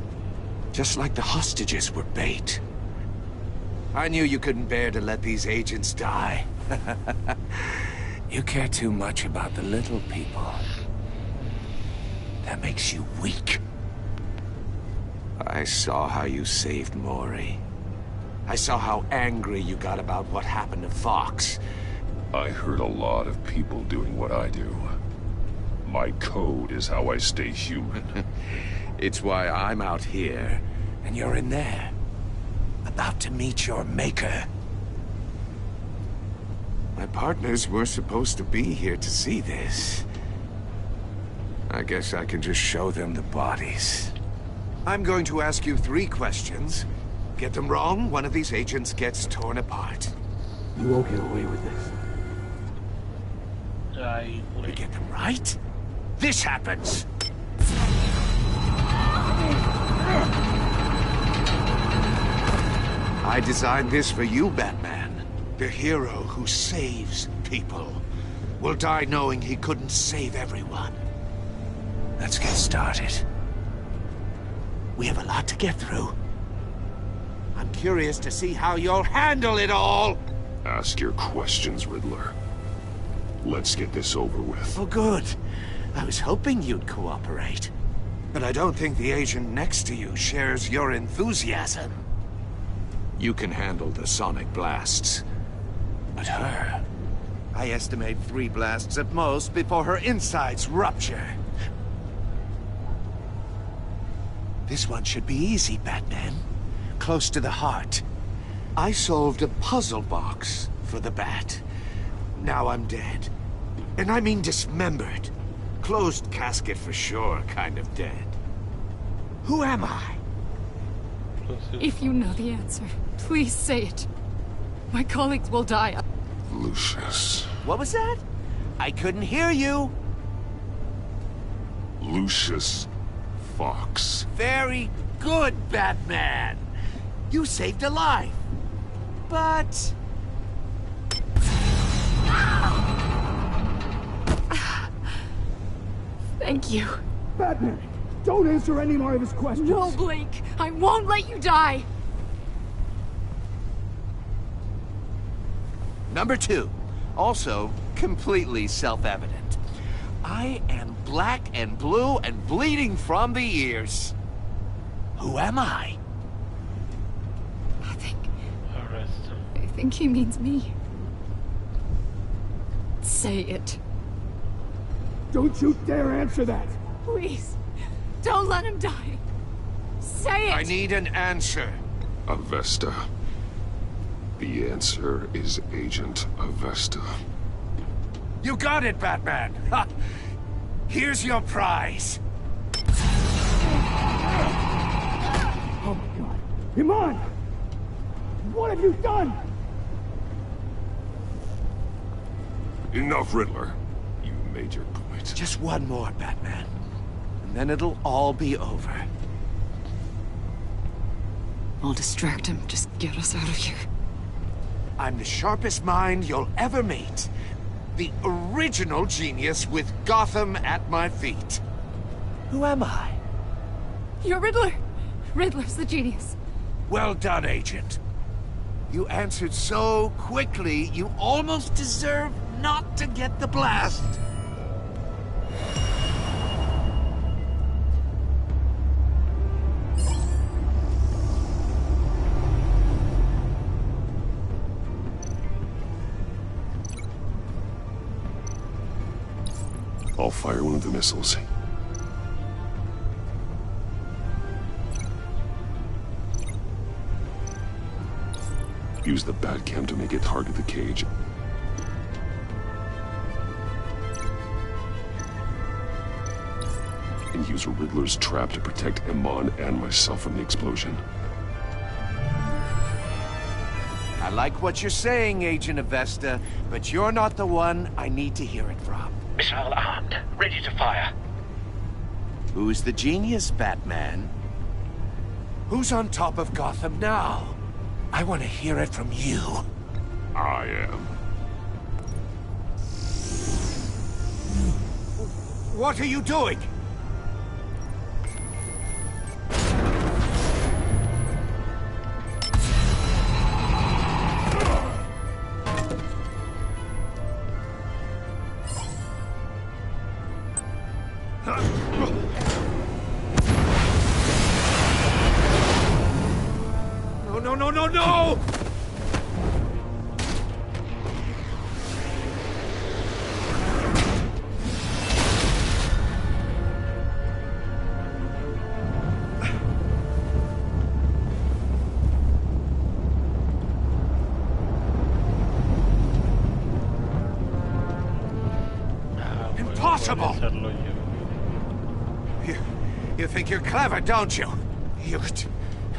Just like the hostages were bait. I knew you couldn't bear to let these agents die. You care too much about the little people. That makes you weak. I saw how you saved Mori. I saw how angry you got about what happened to Fox. I heard a lot of people doing what I do. My code is how I stay human. It's why I'm out here, and you're in there. About to meet your maker. My partners were supposed to be here to see this. I guess I can just show them the bodies. I'm going to ask you 3 questions. Get them wrong, one of these agents gets torn apart. You won't get away with this. You get them right? This happens! I designed this for you, Batman. The hero who saves people will die knowing he couldn't save everyone. Let's get started. We have a lot to get through. I'm curious to see how you'll handle it all! Ask your questions, Ridler. Let's get this over with. Oh, good. I was hoping you'd cooperate. But I don't think the agent next to you shares your enthusiasm. You can handle the sonic blasts. But her... I estimate 3 blasts at most before her insides rupture. This one should be easy, Batman. Close to the heart. I solved a puzzle box for the Bat. Now I'm dead. And I mean dismembered. Closed casket for sure, kind of dead. Who am I? If you know the answer, please say it. My colleagues will die. Lucius. What was that? I couldn't hear you. Lucius Fox. Very good, Batman. You saved a life. But... Thank you. Batman, don't answer any more of his questions. No, Blake. I won't let you die. Number 2. Also, completely self-evident. I am black and blue and bleeding from the ears. Who am I? I think he means me. Say it. Don't you dare answer that! Please. Don't let him die. Say it! I need an answer. Avesta. The answer is Agent Avesta. You got it, Batman! Ha! Here's your prize. Oh my god. Iman! What have you done? Enough, Ridler. You made your point. Just one more, Batman. And then it'll all be over. I'll distract him. Just get us out of here. I'm the sharpest mind you'll ever meet. The original genius with Gotham at my feet. Who am I? You're Ridler. Ridler's the genius. Well done, Agent. You answered so quickly, you almost deserve not to get the blast. I'll fire one of the missiles. Use the Batcam to make it target the cage. And use a Riddler's trap to protect Iman and myself from the explosion. I like what you're saying, Agent Avesta, but you're not the one I need to hear it from. Missile armed, ready to fire. Who's the genius, Batman? Who's on top of Gotham now? I want to hear it from you. I am. What are you doing? No! Impossible! You think you're clever, don't you?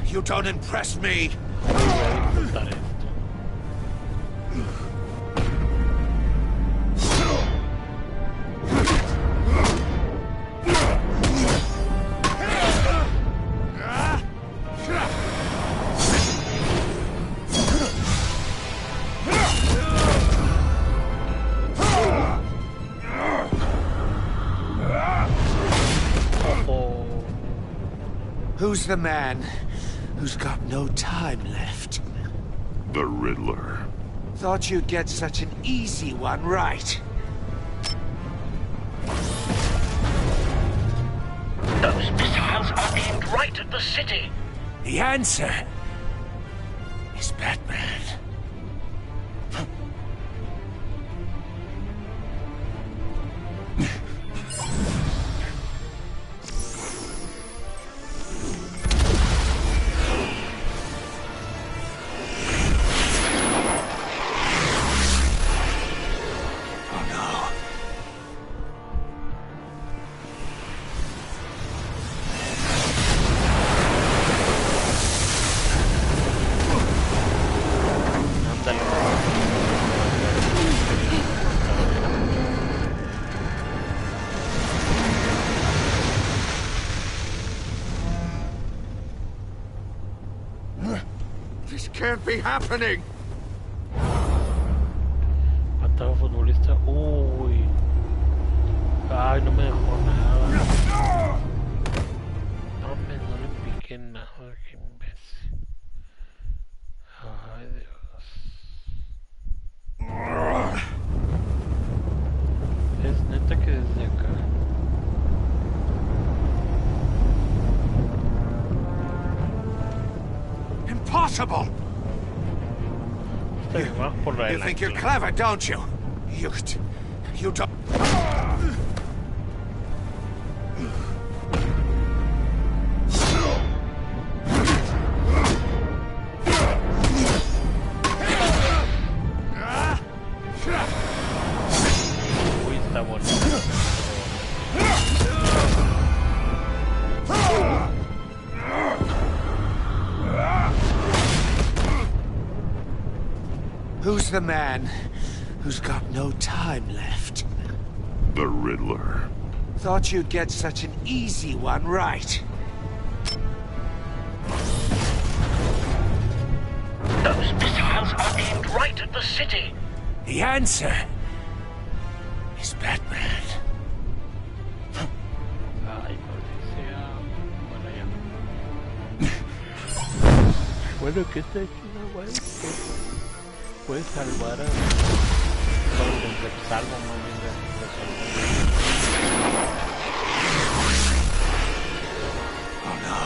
You don't impress me. Who's the man who's got no time left? The Riddler. Thought you'd get such an easy one right. Those missiles are aimed right at the city. The answer is Batman. can't be happening! Matado futbolista. Uy. Ay, no me dejó nada. No le piqué nada, qué imbécil. Ay, Dios. Es neta que desde acá. Impossible! You think you're clever, don't you? You don't... Uy, está bueno. Who's the man who's got no time left? The Ridler. Thought you'd get such an easy one right. Those missiles are aimed right at the city. The answer is Batman. Ay, policía. Bueno, ya. Bueno, ¿qué está haciendo, güey? Puedes salvar a... Salvo más bien de Oh no.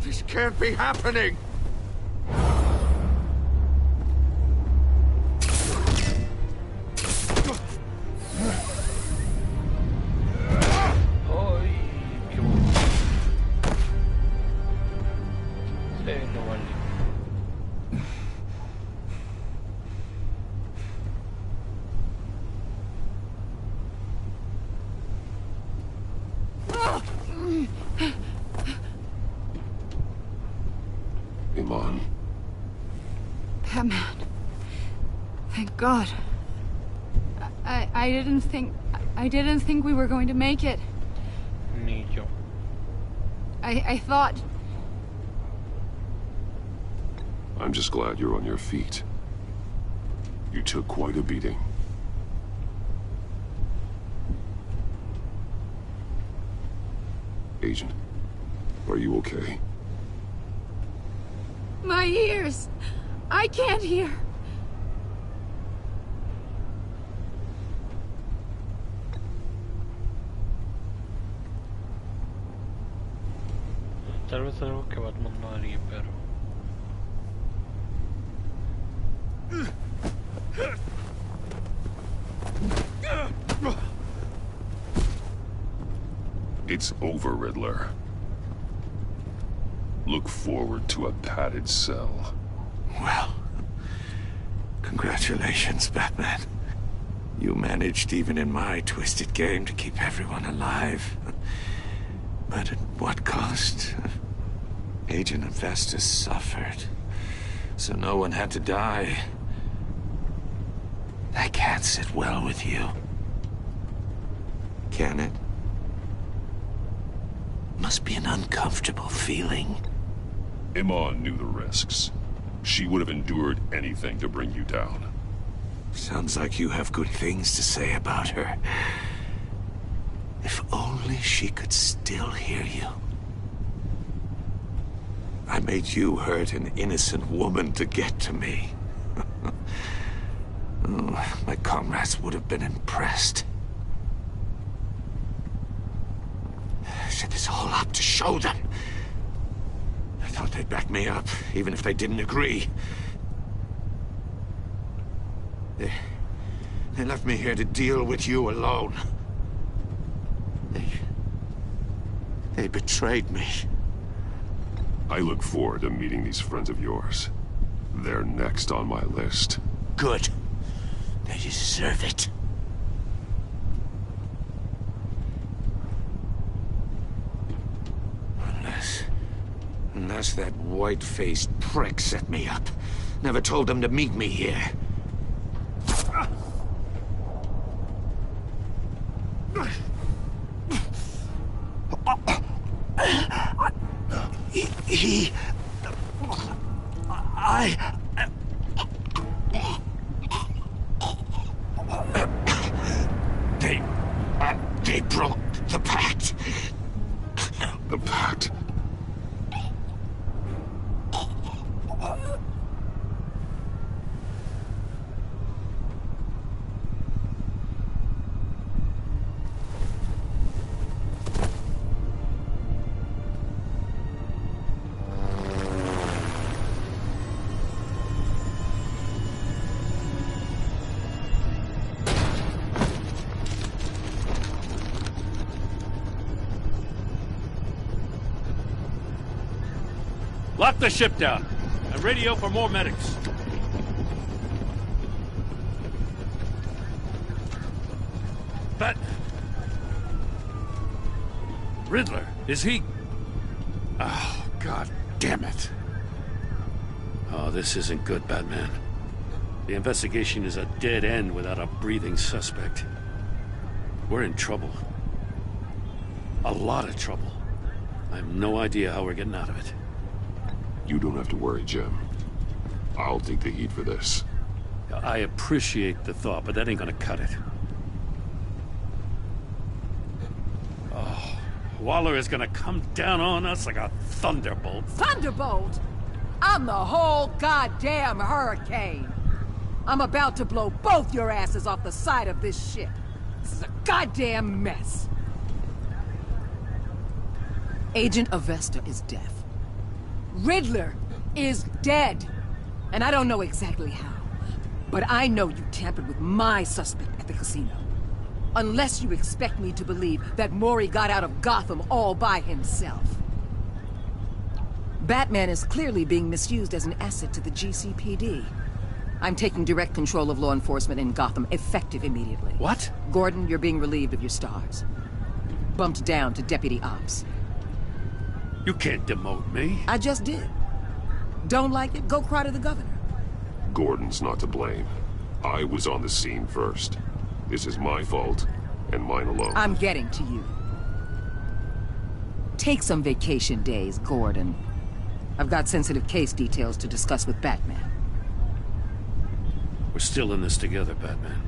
This can't be happening! Ay, qué bueno. Sí, no vale. Iman. Batman. Thank God. I didn't think we were going to make it. Ni yo. I thought... I'm just glad you're on your feet. You took quite a beating. Agent, are you okay? My ears! I can't hear! Tal vez algo que Batman no haría, pero... It's over, Ridler. Look forward to a padded cell. Well, congratulations, Batman. You managed, even in my twisted game, to keep everyone alive. But at what cost? Agent Infestus suffered, so no one had to die. That can't sit well with you. Can it? Must be an uncomfortable feeling. Iman knew the risks. She would have endured anything to bring you down. Sounds like you have good things to say about her. If only she could still hear you. I made you hurt an innocent woman to get to me. Oh, my comrades would have been impressed. I set this all up to show them. I thought they'd back me up, even if they didn't agree. They left me here to deal with you alone. They betrayed me. I look forward to meeting these friends of yours. They're next on my list. Good. They deserve it. Unless that white-faced prick set me up. Never told them to meet me here. They broke the pact. The pact? Lock the ship down and radio for more medics. But Ridler, is he? Oh, God damn it. Oh, this isn't good, Batman. The investigation is a dead end without a breathing suspect. We're in trouble. A lot of trouble. I have no idea how we're getting out of it. You don't have to worry, Jim. I'll take the heat for this. I appreciate the thought, but that ain't gonna cut it. Oh, Waller is gonna come down on us like a thunderbolt. Thunderbolt? I'm the whole goddamn hurricane. I'm about to blow both your asses off the side of this ship. This is a goddamn mess. Agent Avesta is deaf. Ridler is dead. And I don't know exactly how. But I know you tampered with my suspect at the casino. Unless you expect me to believe that Mori got out of Gotham all by himself. Batman is clearly being misused as an asset to the GCPD. I'm taking direct control of law enforcement in Gotham, effective immediately. What? Gordon, you're being relieved of your stars. Bumped down to Deputy Ops. You can't demote me. I just did. Don't like it? Go cry to the governor. Gordon's not to blame. I was on the scene first. This is my fault, and mine alone. I'm getting to you. Take some vacation days, Gordon. I've got sensitive case details to discuss with Batman. We're still in this together, Batman.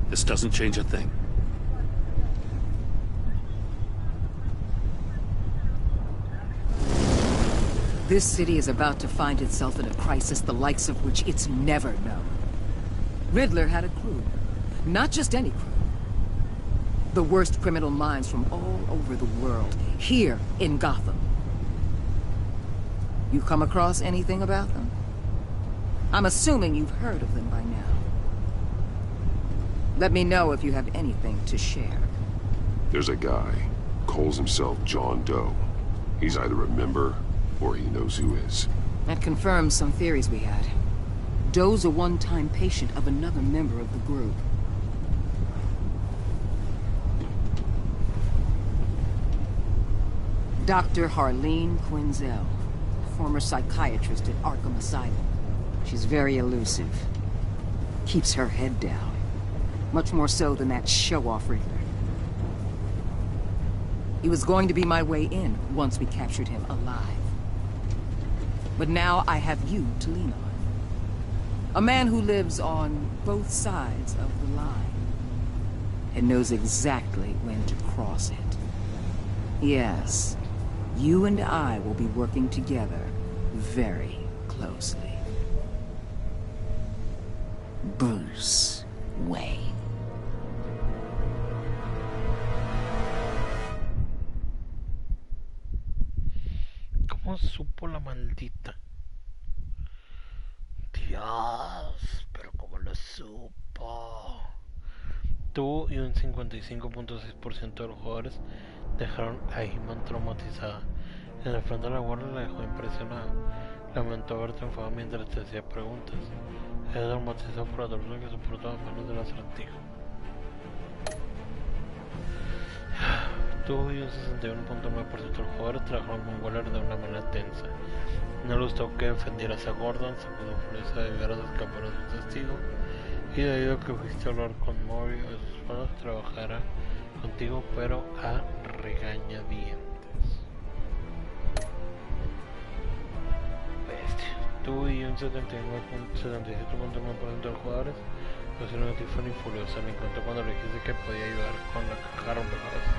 This doesn't change a thing. This city is about to find itself in a crisis the likes of which it's never known. Ridler had a crew. Not just any crew. The worst criminal minds from all over the world, here in Gotham. You come across anything about them? I'm assuming you've heard of them by now. Let me know if you have anything to share. There's a guy, calls himself John Doe. He's either a member, or he knows who is. That confirms some theories we had. Doe's a one-time patient of another member of the group. Dr. Harleen Quinzel, former psychiatrist at Arkham Asylum. She's very elusive. Keeps her head down. Much more so than that show-off Ridler. He was going to be my way in once we captured him alive. But now I have you to lean on. A man who lives on both sides of the line. And knows exactly when to cross it. Yes, you and I will be working together very closely. Bruce Wayne. ¿Cómo supo la maldita? Dios, pero cómo lo supo. Tú y un 55.6% de los jugadores dejaron a He-Man traumatizada. En el frente de la guardia la dejó impresionada. Lamentó haber triunfado mientras te hacía preguntas. Ella traumatizó por la tortura que soportaba menos del acertijo. Tú y un 61.9% de los jugadores trabajaron con Weller de una manera tensa. No les gustó que defendieras a Gordon, se puso furiosa de ver a escapar a su testigo, y debido a que fuiste a hablar con Mori o sus padres, trabajará contigo, pero a regañadientes. Bestia. Tú y un 77.9% de los jugadores pusieron a Tiffany furiosa. Me encantó cuando le dijiste que podía ayudar con la caja rompecabezas.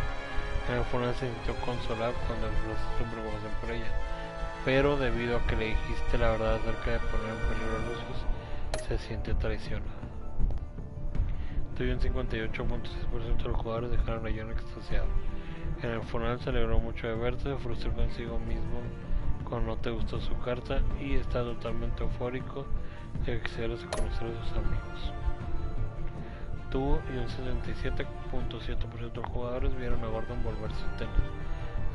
En el funeral se sintió consolada cuando expresaste tu preocupación por ella, pero debido a que le dijiste la verdad acerca de poner en peligro a Lucius, se siente traicionada. Tú y un 58.6% de los jugadores dejaron a John extasiado. En el funeral se alegró mucho de verte, se frustró consigo mismo cuando no te gustó su carta y está totalmente eufórico de que quisieras conocer a sus amigos. Tú y un 67.7% de los jugadores vieron a Gordon volverse tenaz.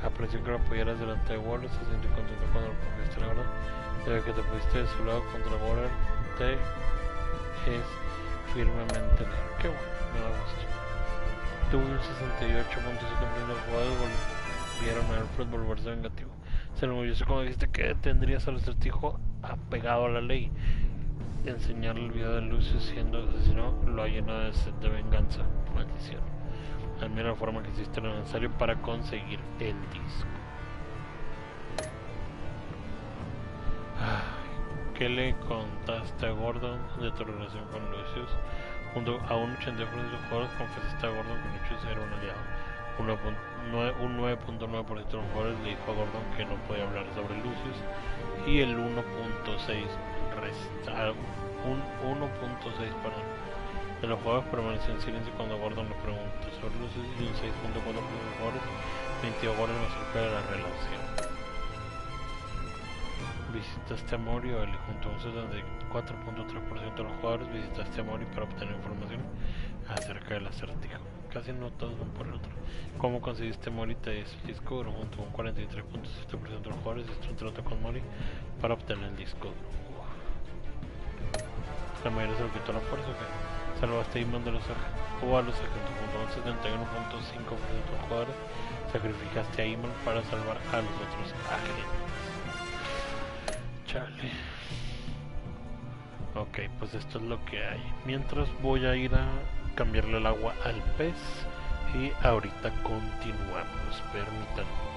Apreció que lo apoyaras delante de Waller, se sintió contento cuando lo confesaste la verdad. Desde que te pusiste de su lado contra Waller, te es firmemente negro. Qué bueno, me da gusto. Tú y un 68.7% de los jugadores vieron a Alfred volverse vengativo. Se enorgulleció cuando dijiste que tendrías al acertijo apegado a la ley. Enseñarle el video de Lucius siendo asesino lo ha llenado de sed de venganza. Maldición. Admira la forma que hiciste lo necesario para conseguir el disco. ¿Qué le contaste a Gordon de tu relación con Lucius? Junto a un 80% de los jugadores confesaste a Gordon que Lucius era un aliado. Un 9.9% de los jugadores le dijo a Gordon que no podía hablar sobre Lucius, y el 1.6% de los jugadores permaneció en silencio cuando Gordon le preguntó sobre Lucius, y un 6.4% de los jugadores mintió a Gordon acerca de la relación. Visitaste a Mori o Eli. Junto a un 74.3% de los jugadores visitaste a Mori para obtener información acerca del acertijo. Casi no todos van por el otro. ¿Cómo conseguiste Mori? Te dice el disco duro. Junto a un 43.7% de los jugadores hiciste un trato con Mori para obtener el disco duro. La mayoría se lo quitó a la fuerza, ¿ok? Salvaste a Iman de los o a los agentes. Junto a un 71.5% de los jugadores sacrificaste a Iman para salvar a los otros agentes. Chale. Ok, pues esto es lo que hay. Mientras voy a ir a cambiarle el agua al pez y ahorita continuamos. Permítanme.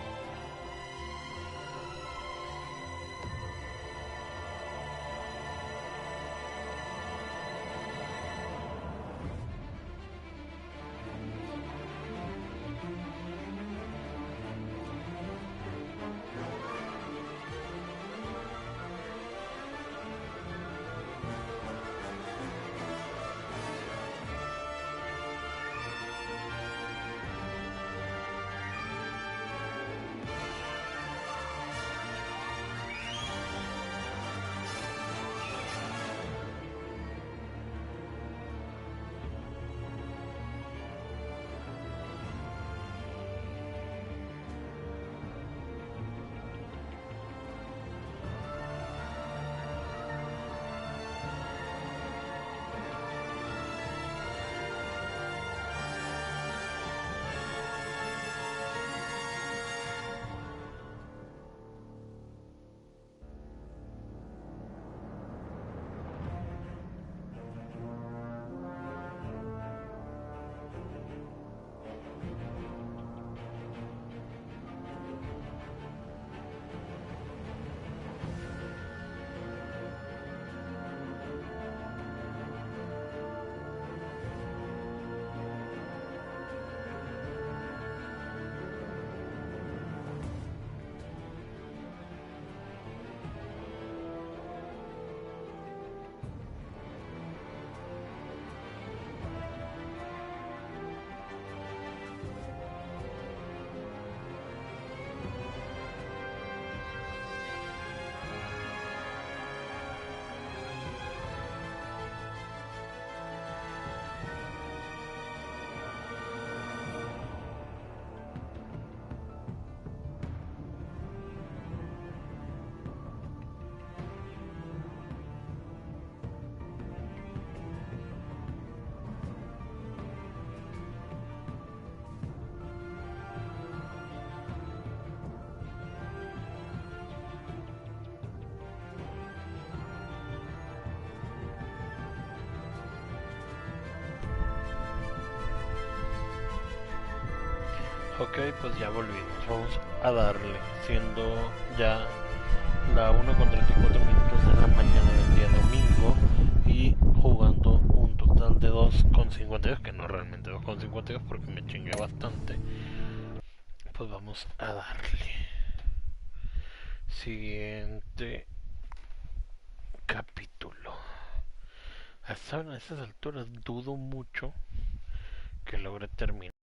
Ok, pues ya volvimos. Vamos a darle. Siendo ya la 1:34 de la mañana del día domingo. Y jugando un total de 2:52. Que no realmente 2:52 porque me chingué bastante. Pues vamos a darle. Siguiente capítulo. A esas alturas dudo mucho que logre terminar.